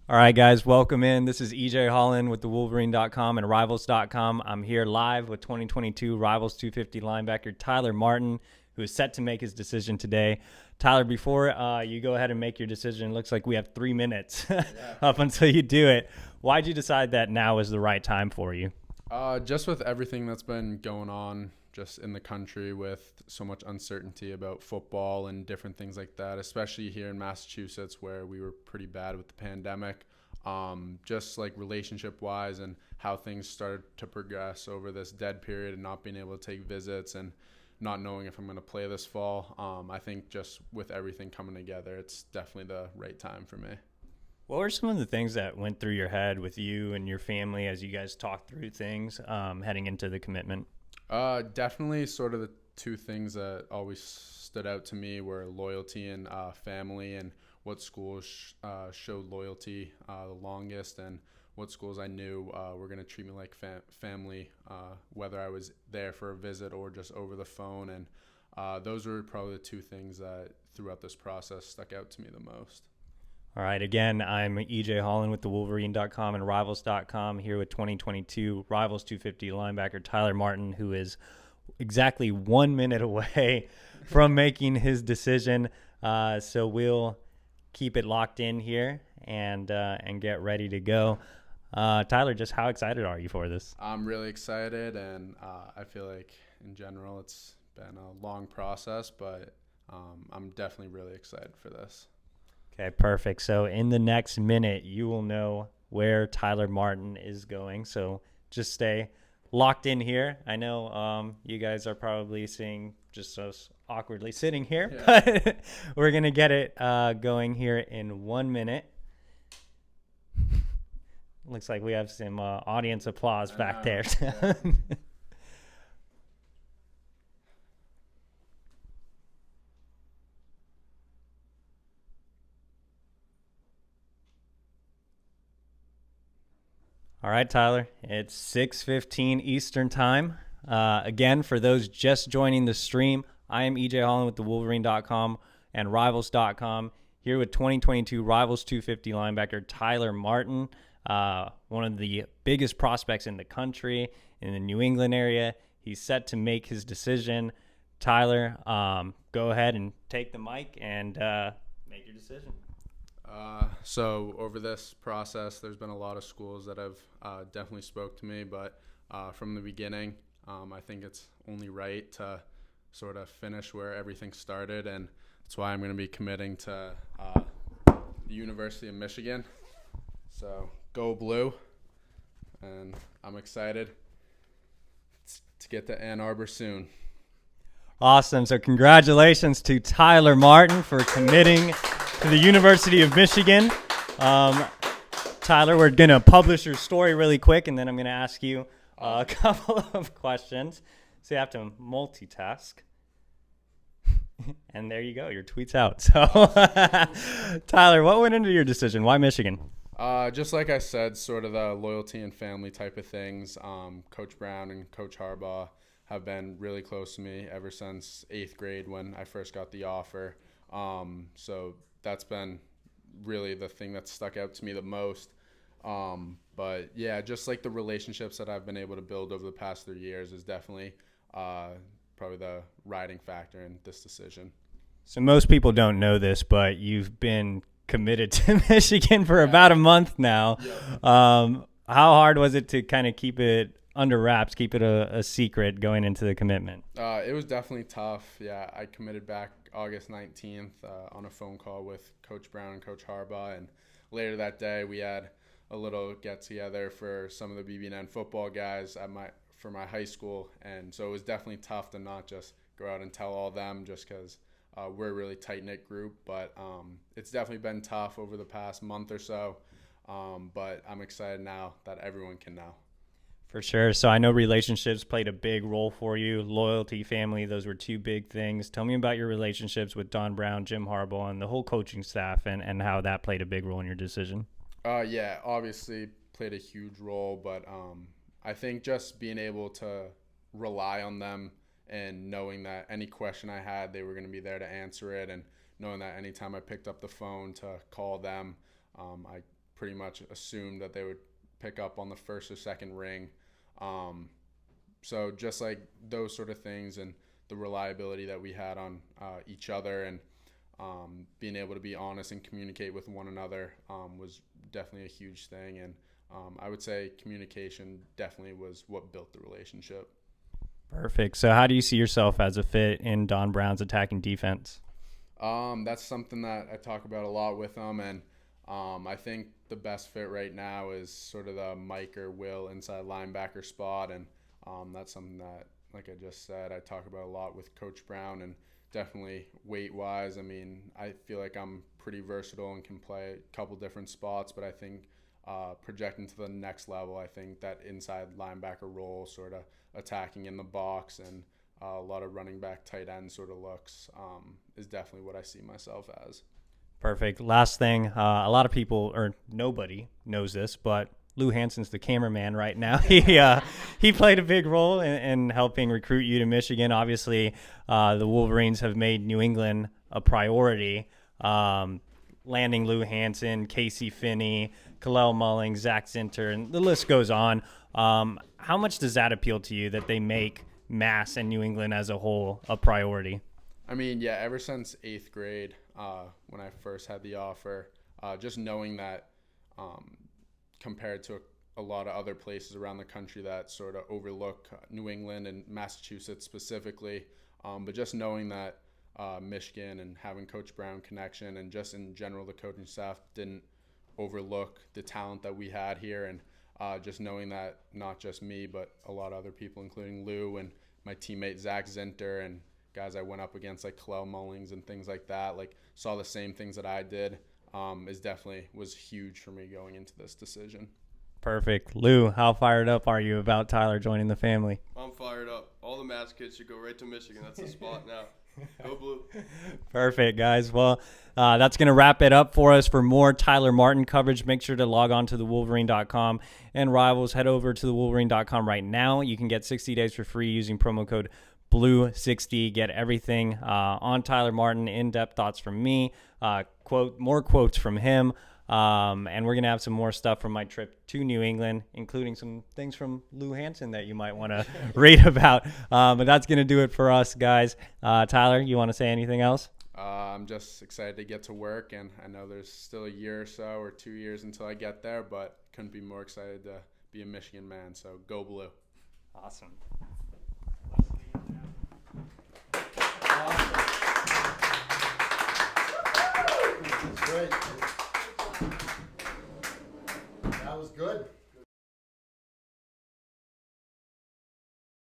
All right, guys, welcome in. This is EJ Holland with the Wolverine.com and Rivals.com. I'm here live with 2022 Rivals250 linebacker Tyler Martin, who is set to make his decision today. Tyler, before you go ahead and make your decision, it looks like we have 3 minutes up until you do it. Why'd you decide that now is the right time for you? Just with everything that's been going on just in the country with so much uncertainty about football and different things like that, especially here in Massachusetts where we were pretty bad with the pandemic, just like relationship wise and how things started to progress over this dead period and not being able to take visits and not knowing if I'm going to play this fall. I think just with everything coming together, it's definitely the right time for me. What were some of the things that went through your head with you and your family as you guys talked through things heading into the commitment? Definitely sort of the two things that always stood out to me were loyalty and family, and what schools showed loyalty the longest, and what schools I knew were going to treat me like family, whether I was there for a visit or just over the phone. And those were probably the two things that throughout this process stuck out to me the most. All right, again, I'm EJ Holland with the Wolverine.com and Rivals.com here with 2022 Rivals 250 linebacker Tyler Martin, who is exactly 1 minute away from making his decision. So we'll keep it locked in here and get ready to go. Tyler, just how excited are you for this? I'm really excited, and I feel like in general it's been a long process, but I'm definitely really excited for this. Okay, perfect. So in the next minute, you will know where Tyler Martin is going. So just stay locked in here. I know you guys are probably seeing just us awkwardly sitting here, but we're going to get it going here in 1 minute. Looks like we have some audience applause back there. Yeah. All right, Tyler, it's 6:15 Eastern time. Again, for those just joining the stream, I am EJ Holland with the Wolverine.com and Rivals.com here with 2022 Rivals 250 linebacker Tyler Martin, one of the biggest prospects in the country, in the New England area. He's set to make his decision. Tyler, go ahead and take the mic and make your decision. So over this process, there's been a lot of schools that have definitely spoke to me, but from the beginning, I think it's only right to sort of finish where everything started, and that's why I'm going to be committing to the University of Michigan. So go blue, and I'm excited to get to Ann Arbor soon. Awesome. So congratulations to Tyler Martin for committing to the University of Michigan. Tyler, we're going to publish your story really quick, and then I'm going to ask you a couple of questions. So you have to multitask. And there you go. Your tweet's out. So, Tyler, what went into your decision? Why Michigan? Just like I said, sort of the loyalty and family type of things. Coach Brown and Coach Harbaugh have been really close to me ever since 8th grade when I first got the offer. So that's been really the thing that stuck out to me the most. But yeah, just like the relationships that I've been able to build over the past 3 years is definitely probably the riding factor in this decision. So most people don't know this, but you've been committed to Michigan for about a month now. Yep. How hard was it to kind of keep it under wraps, keep it a secret going into the commitment? It was definitely tough. Yeah, I committed back August 19th on a phone call with Coach Brown and Coach Harbaugh, and later that day we had a little get-together for some of the BB&N football guys for my high school, and so it was definitely tough to not just go out and tell all them just because we're a really tight-knit group, but it's definitely been tough over the past month or so, but I'm excited now that everyone can know. For sure. So I know relationships played a big role for you. Loyalty, family, those were two big things. Tell me about your relationships with Don Brown, Jim Harbaugh, and the whole coaching staff and how that played a big role in your decision. Yeah, obviously played a huge role, but I think just being able to rely on them and knowing that any question I had, they were going to be there to answer it, and knowing that anytime I picked up the phone to call them, I pretty much assumed that they would pick up on the first or second ring. So just like those sort of things and the reliability that we had on each other and being able to be honest and communicate with one another was definitely a huge thing. And I would say communication definitely was what built the relationship. Perfect. So how do you see yourself as a fit in Don Brown's attacking defense? That's something that I talk about a lot with him, and I think the best fit right now is sort of the Mike or Will inside linebacker spot, and that's something that, like I just said, I talk about a lot with Coach Brown, and definitely weight-wise, I mean, I feel like I'm pretty versatile and can play a couple different spots, but I think projecting to the next level, I think that inside linebacker role, sort of attacking in the box and a lot of running back tight end sort of looks is definitely what I see myself as. Perfect. Last thing, a lot of people, or nobody knows this, but Lou Hansen's the cameraman right now. He played a big role in helping recruit you to Michigan. Obviously, the Wolverines have made New England a priority. Landing Lou Hansen, Casey Finney, Kalel Mulling, Zach Zinter, and the list goes on. How much does that appeal to you that they make Mass and New England as a whole a priority? I mean, yeah, ever since 8th grade, when I first had the offer, just knowing that compared to a lot of other places around the country that sort of overlook New England and Massachusetts specifically, but just knowing that Michigan and having Coach Brown connection and just in general the coaching staff didn't overlook the talent that we had here, and just knowing that not just me but a lot of other people, including Lou and my teammate Zach Zinter and guys I went up against like Kalel Mullings and things like that, like saw the same things that I did, was huge for me going into this decision. Perfect. Lou, how fired up are you about Tyler joining the family? I'm fired up. All the Mass kids should go right to Michigan. That's the spot now. Go Blue. Perfect, guys. Well, that's going to wrap it up for us. For more Tyler Martin coverage, make sure to log on to thewolverine.com and Rivals. Head over to thewolverine.com right now. You can get 60 days for free using promo code BLUE60. Get everything on Tyler Martin, in-depth thoughts from me, more quotes from him, and we're going to have some more stuff from my trip to New England, including some things from Lou Hansen that you might want to read about. But that's going to do it for us, guys. Tyler, you want to say anything else? I'm just excited to get to work, and I know there's still a year or so or 2 years until I get there, but couldn't be more excited to be a Michigan man, so go Blue. Awesome. This is great. That was good.